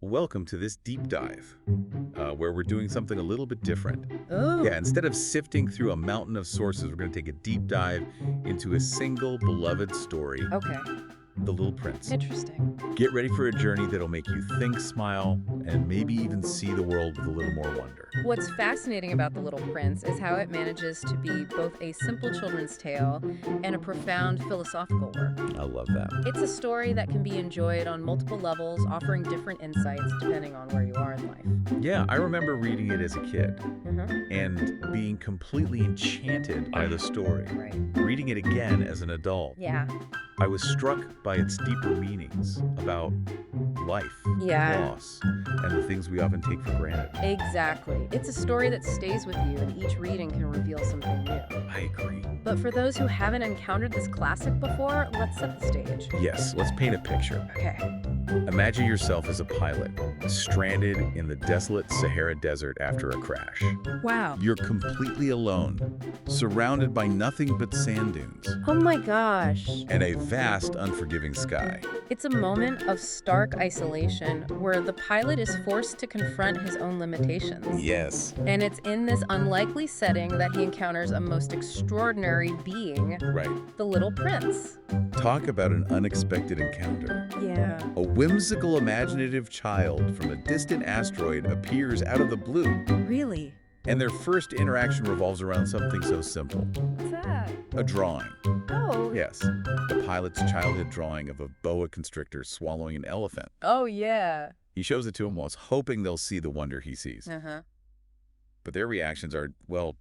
Welcome to this deep dive, where we're doing something a little bit different. Oh, Yeah, instead of sifting through a mountain of sources, we're going to take a deep dive into a single beloved story, okay. The Little Prince. Interesting. Get ready for a journey that'll make you think, smile, and maybe even see the world with a little more wonder. What's fascinating about The Little Prince is how it manages to be both a simple children's tale and a profound philosophical work. I love that. It's a story that can be enjoyed on multiple levels, offering different insights depending on where you are in life. Yeah, I remember reading it as a kid Mm-hmm. and being completely enchanted by the story. Right. Reading it again as an adult, Yeah. I was struck by its deeper meanings about life, Yeah. loss, and the things we often take for granted. Exactly. It's a story that stays with you, and each reading can reveal something new. I agree. But for those who haven't encountered this classic before, let's set the stage. Yes, let's paint a picture. Okay. Imagine yourself as a pilot, stranded in the desolate Sahara Desert after a crash. Wow. You're completely alone, surrounded by nothing but sand dunes Oh my gosh. and a vast, unforgiving sky. It's a moment of stark isolation where the pilot is forced to confront his own limitations. Yes. And it's in this unlikely setting that he encounters a most extraordinary being, Right. the Little Prince. Talk about an unexpected encounter. Yeah. A whimsical, imaginative child from a distant asteroid appears out of the blue, Really? and their first interaction revolves around something so simple. What's that? A drawing. Oh. Yes, the pilot's childhood drawing of a boa constrictor swallowing an elephant. Oh, yeah. He shows it to them while hoping they'll see the wonder he sees. Uh-huh. But their reactions are, well,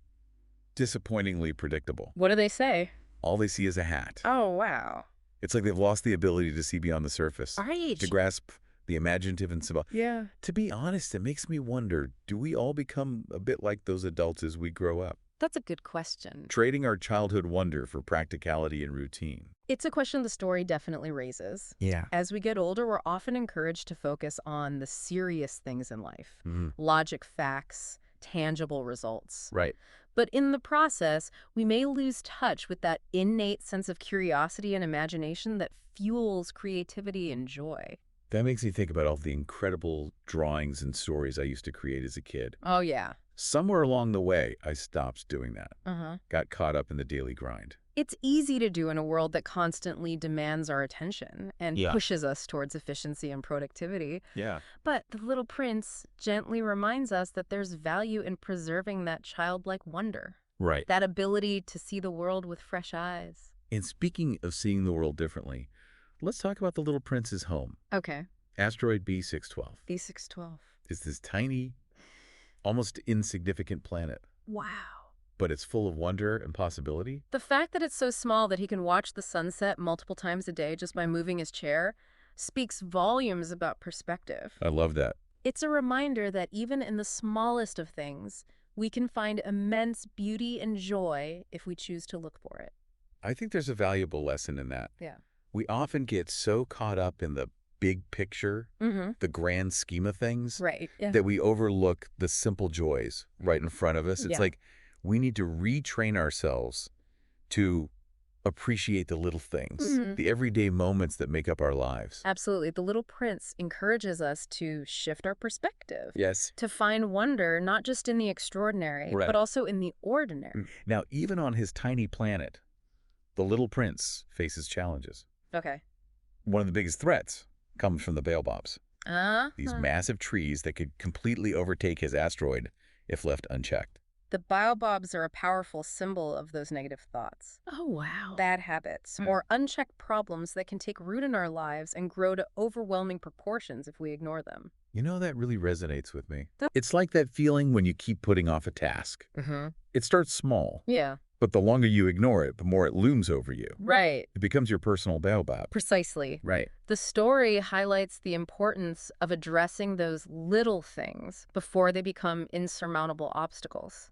disappointingly predictable. What do they say? All they see is a hat. Oh, wow. It's like they've lost the ability to see beyond the surface, Right. to grasp the imaginative and symbol. Yeah. To be honest, it makes me wonder, do we all become a bit like those adults as we grow up? That's a good question. Trading our childhood wonder for practicality and routine. It's a question the story definitely raises. Yeah. As we get older, we're often encouraged to focus on the serious things in life. Mhm. Logic, facts, tangible results. Right. But in the process, we may lose touch with that innate sense of curiosity and imagination that fuels creativity and joy. That makes me think about all the incredible drawings and stories I used to create as a kid. Oh, yeah. Somewhere along the way, I stopped doing that. Uh-huh. Got caught up in the daily grind. It's easy to do in a world that constantly demands our attention and Yeah. pushes us towards efficiency and productivity. Yeah. But The Little Prince gently reminds us that there's value in preserving that childlike wonder, Right. that ability to see the world with fresh eyes. And speaking of seeing the world differently, let's talk about the Little Prince's home. Okay. Asteroid B612 B612. is this tiny, almost insignificant planet, Wow. but it's full of wonder and possibility. The fact that it's so small that he can watch the sunset multiple times a day just by moving his chair speaks volumes about perspective. I love that. It's a reminder that even in the smallest of things, we can find immense beauty and joy if we choose to look for it. I think there's a valuable lesson in that. Yeah. We often get so caught up in the big picture, Mm-hmm. the grand scheme of things, Right. Yeah. that we overlook the simple joys right in front of us. It's Yeah. like we need to retrain ourselves to appreciate the little things, Mhm. the everyday moments that make up our lives. Absolutely. The Little Prince encourages us to shift our perspective, Yes. to find wonder not just in the extraordinary, Right. but also in the ordinary. Now, even on his tiny planet, the little prince faces challenges. Okay. One of the biggest threats comes from the baobabs, Uh-huh. these massive trees that could completely overtake his asteroid if left unchecked. The baobabs are a powerful symbol of those negative thoughts, Oh, wow. bad habits, or unchecked problems that can take root in our lives and grow to overwhelming proportions if we ignore them. You know, that really resonates with me. That- It's like that feeling when you keep putting off a task. Mm-hmm. It starts small, Yeah. but the longer you ignore it, the more it looms over you. Right. It becomes your personal baobab. Precisely. Right. The story highlights the importance of addressing those little things before they become insurmountable obstacles.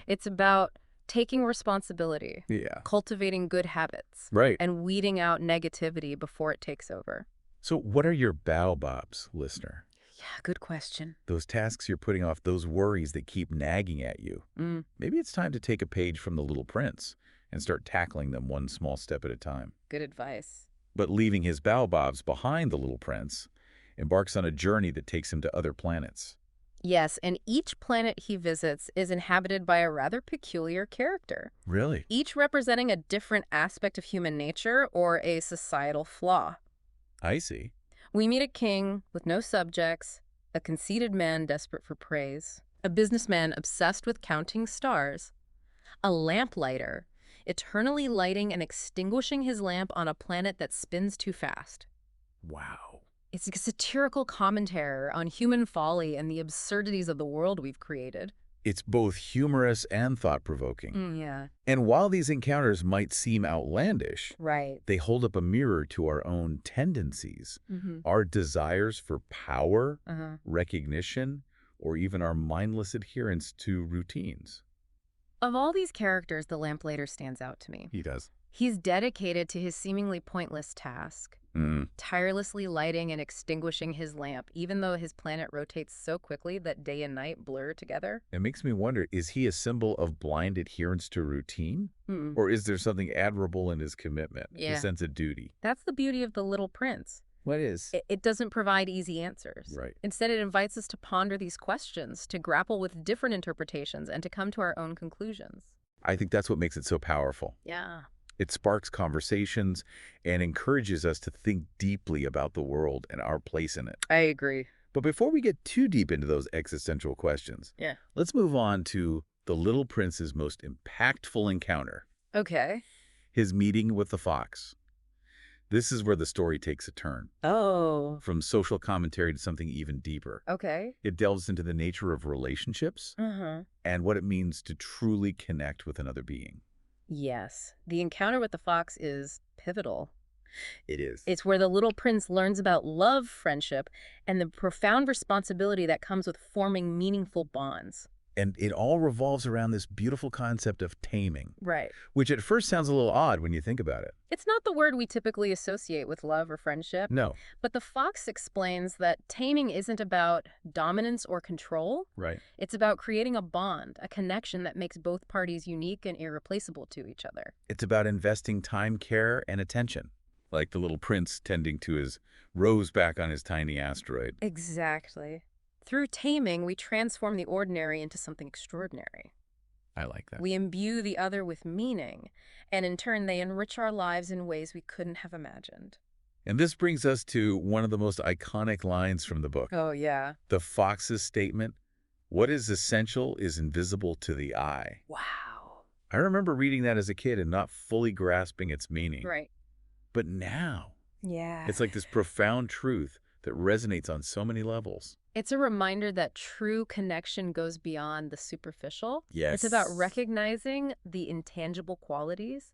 It's about taking responsibility, Yeah. cultivating good habits, Right. and weeding out negativity before it takes over. So what are your baobabs, listener? Yeah, good question. Those tasks you're putting off, those worries that keep nagging at you. Mm. Maybe it's time to take a page from The Little Prince and start tackling them one small step at a time. Good advice. But leaving his baobabs behind The Little Prince embarks on a journey that takes him to other planets. Yes, and each planet he visits is inhabited by a rather peculiar character, Really? each representing a different aspect of human nature or a societal flaw. I see. We meet a king with no subjects, a conceited man desperate for praise, a businessman obsessed with counting stars, a lamplighter, eternally lighting and extinguishing his lamp on a planet that spins too fast. Wow. It's a satirical commentary on human folly and the absurdities of the world we've created. It's both humorous and thought-provoking. Yeah. And while these encounters might seem outlandish, Right. they hold up a mirror to our own tendencies, Mm-hmm. our desires for power, Uh-huh. recognition, or even our mindless adherence to routines. Of all these characters, the lamplighter stands out to me. He does. He's dedicated to his seemingly pointless task, tirelessly lighting and extinguishing his lamp, even though his planet rotates so quickly that day and night blur together. It makes me wonder, is he a symbol of blind adherence to routine? Hmm. Or is there something admirable in his commitment, Yeah. his sense of duty? That's the beauty of The Little Prince. What is? It doesn't provide easy answers. Right. Instead, it invites us to ponder these questions, to grapple with different interpretations, and to come to our own conclusions. I think that's what makes it so powerful. Yeah. It sparks conversations and encourages us to think deeply about the world and our place in it. I agree. But before we get too deep into those existential questions, Yeah. let's move on to the Little Prince's most impactful encounter, Okay. his meeting with the fox. This is where the story takes a turn, Oh. from social commentary to something even deeper. Okay. It delves into the nature of relationships Uh-huh. and what it means to truly connect with another being. Yes. The encounter with the fox is pivotal. It is. It's where the little prince learns about love, friendship, and the profound responsibility that comes with forming meaningful bonds. And it all revolves around this beautiful concept of taming, Right. which at first sounds a little odd when you think about it. It's not the word we typically associate with love or friendship, No. but the fox explains that taming isn't about dominance or control. Right. It's about creating a bond, a connection that makes both parties unique and irreplaceable to each other. It's about investing time, care, and attention, like the little prince tending to his rose back on his tiny asteroid. Exactly. Through taming, we transform the ordinary into something extraordinary. I like that. We imbue the other with meaning, and in turn, they enrich our lives in ways we couldn't have imagined. And this brings us to one of the most iconic lines from the book. Oh, yeah. The fox's statement, "What is essential is invisible to the eye." Wow. I remember reading that as a kid and not fully grasping its meaning. Right. But now, Yeah. it's like this profound truth that resonates on so many levels. It's a reminder that true connection goes beyond the superficial. Yes. It's about recognizing the intangible qualities,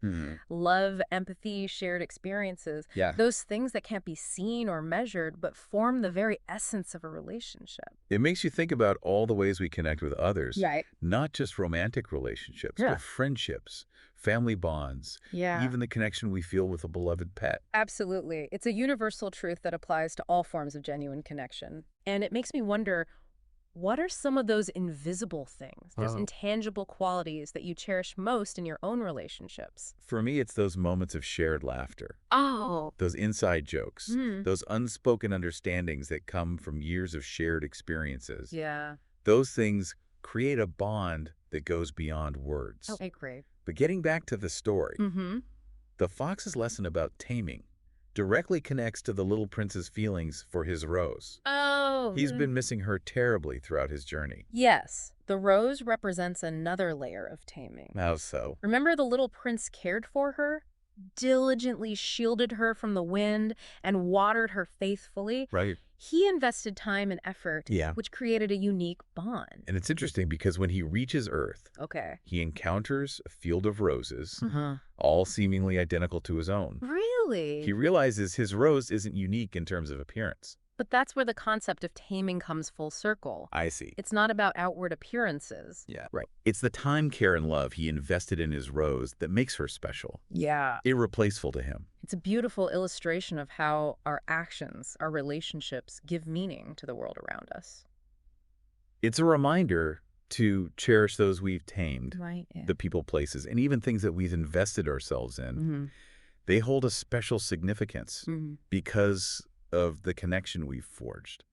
love, empathy, shared experiences, Yeah. those things that can't be seen or measured, but form the very essence of a relationship. It makes you think about all the ways we connect with others. Right. Not just romantic relationships, Yeah. but friendships, family bonds, Yeah. even the connection we feel with a beloved pet. Absolutely. It's a universal truth that applies to all forms of genuine connection. And it makes me wonder, what are some of those invisible things, those Oh. intangible qualities that you cherish most in your own relationships? For me, it's those moments of shared laughter, Oh. those inside jokes, Mm. those unspoken understandings that come from years of shared experiences. Yeah. Those things create a bond that goes beyond words. Oh, I agree. But getting back to the story, Mm-hmm. the fox's lesson about taming directly connects to the little prince's feelings for his rose. Oh. He's been missing her terribly throughout his journey. Yes. The rose represents another layer of taming. How so? Remember the little prince cared for her? Diligently shielded her from the wind and watered her faithfully. Right. He invested time and effort, Yeah. which created a unique bond. And it's interesting because when he reaches Earth, Okay. he encounters a field of roses, Uh-huh. all seemingly identical to his own. Really? He realizes his rose isn't unique in terms of appearance. But that's where the concept of taming comes full circle. I see. It's not about outward appearances. Yeah, right. It's the time, care, and love he invested in his rose that makes her special, Yeah. irreplaceable to him. It's a beautiful illustration of how our actions, our relationships, give meaning to the world around us. It's a reminder to cherish those we've tamed, Right. the people, places, and even things that we've invested ourselves in. Mm-hmm. They hold a special significance Mm-hmm. because of the connection we've forged.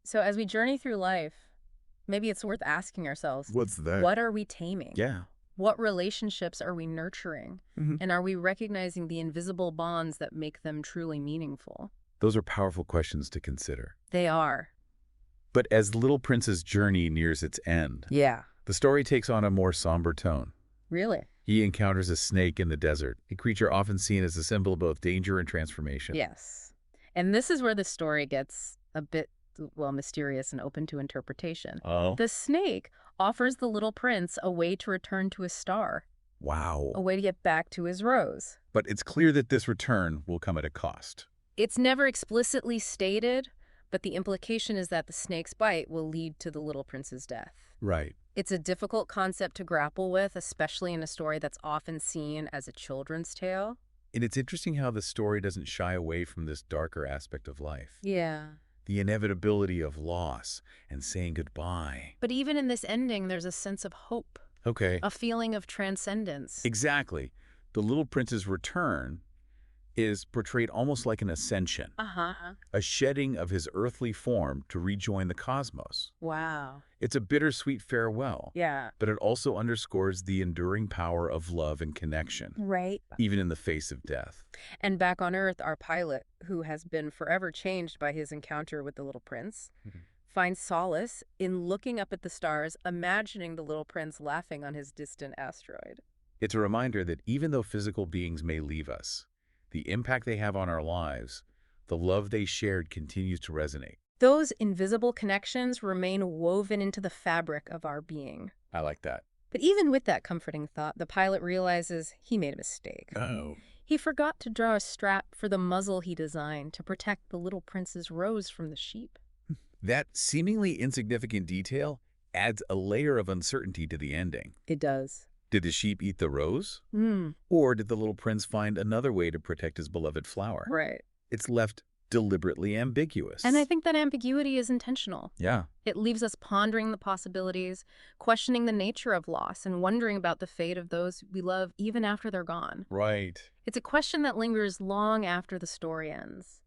So as we journey through life, maybe it's worth asking ourselves, What's that? what are we taming? Yeah. What relationships are we nurturing? Hmm. And are we recognizing the invisible bonds that make them truly meaningful? Those are powerful questions to consider. They are. But as the Little Prince's journey nears its end, Yeah. the story takes on a more somber tone. Really? He encounters a snake in the desert, a creature often seen as a symbol of both danger and transformation. Yes. And this is where the story gets a bit, well, mysterious and open to interpretation. Oh? The snake offers the little prince a way to return to his star, Wow. a way to get back to his rose. But it's clear that this return will come at a cost. It's never explicitly stated, but the implication is that the snake's bite will lead to the little prince's death. Right. It's a difficult concept to grapple with, especially in a story that's often seen as a children's tale. And it's interesting how the story doesn't shy away from this darker aspect of life. Yeah. The inevitability of loss and saying goodbye. But even in this ending, there's a sense of hope, Okay. a feeling of transcendence. Exactly. The Little Prince's return is portrayed almost like an ascension, Uh-huh. a shedding of his earthly form to rejoin the cosmos. Wow. It's a bittersweet farewell, Yeah. but it also underscores the enduring power of love and connection, Right. even in the face of death. And back on Earth, our pilot, who has been forever changed by his encounter with the little prince, finds solace in looking up at the stars, imagining the little prince laughing on his distant asteroid. It's a reminder that even though physical beings may leave us, the impact they have on our lives, the love they shared continues to resonate. Those invisible connections remain woven into the fabric of our being. I like that. But even with that comforting thought, the pilot realizes he made a mistake. Oh. He forgot to draw a strap for the muzzle he designed to protect the little prince's rose from the sheep. That seemingly insignificant detail adds a layer of uncertainty to the ending. It does. Did the sheep eat the rose? Hmm. Or did the little prince find another way to protect his beloved flower? Right. It's left deliberately ambiguous. And I think that ambiguity is intentional. Yeah. It leaves us pondering the possibilities, questioning the nature of loss, and wondering about the fate of those we love even after they're gone. Right. It's a question that lingers long after the story ends.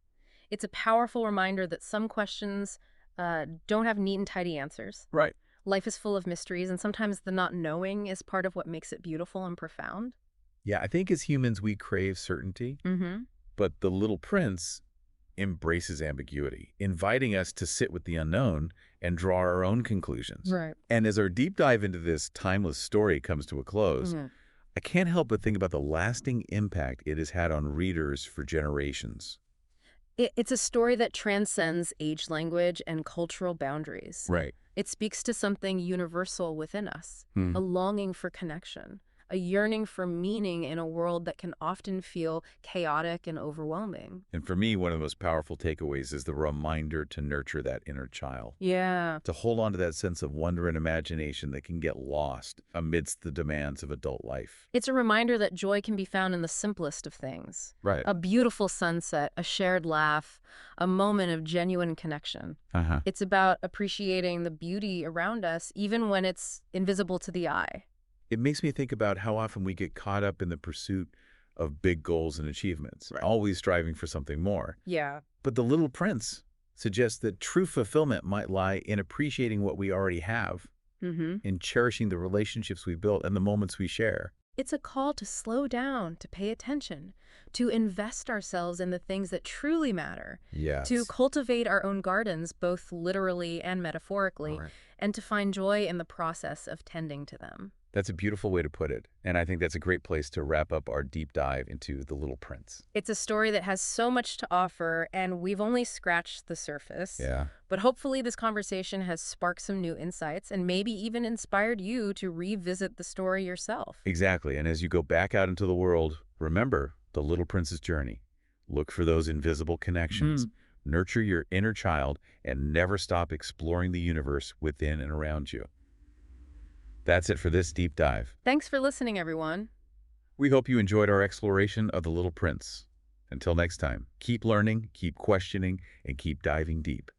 It's a powerful reminder that some questions don't have neat and tidy answers. Right. Life is full of mysteries, and sometimes the not knowing is part of what makes it beautiful and profound. Yeah, I think as humans we crave certainty, Mm-hmm. but the little prince embraces ambiguity, inviting us to sit with the unknown and draw our own conclusions. Right. And as our deep dive into this timeless story comes to a close, Mhm. I can't help but think about the lasting impact it has had on readers for generations. It's a story that transcends age, language, and cultural boundaries. Right. It speaks to something universal within us, Hmm. a longing for connection, a yearning for meaning in a world that can often feel chaotic and overwhelming. And for me, one of the most powerful takeaways is the reminder to nurture that inner child, Yeah. to hold on to that sense of wonder and imagination that can get lost amidst the demands of adult life. It's a reminder that joy can be found in the simplest of things. Right. A beautiful sunset, a shared laugh, a moment of genuine connection. Uh-huh. It's about appreciating the beauty around us, even when it's invisible to the eye. It makes me think about how often we get caught up in the pursuit of big goals and achievements, Right. always striving for something more. Yeah. But the Little Prince suggests that true fulfillment might lie in appreciating what we already have, Mm-hmm. in cherishing the relationships we built and the moments we share. It's a call to slow down, to pay attention, to invest ourselves in the things that truly matter, Yes. to cultivate our own gardens, both literally and metaphorically, Right. and to find joy in the process of tending to them. That's a beautiful way to put it, and I think that's a great place to wrap up our deep dive into The Little Prince. It's a story that has so much to offer, and we've only scratched the surface. Yeah. But hopefully this conversation has sparked some new insights and maybe even inspired you to revisit the story yourself. Exactly, and as you go back out into the world, remember The Little Prince's journey. Look for those invisible connections, nurture your inner child, and never stop exploring the universe within and around you. That's it for this deep dive. Thanks for listening, everyone. We hope you enjoyed our exploration of The Little Prince. Until next time, keep learning, keep questioning, and keep diving deep.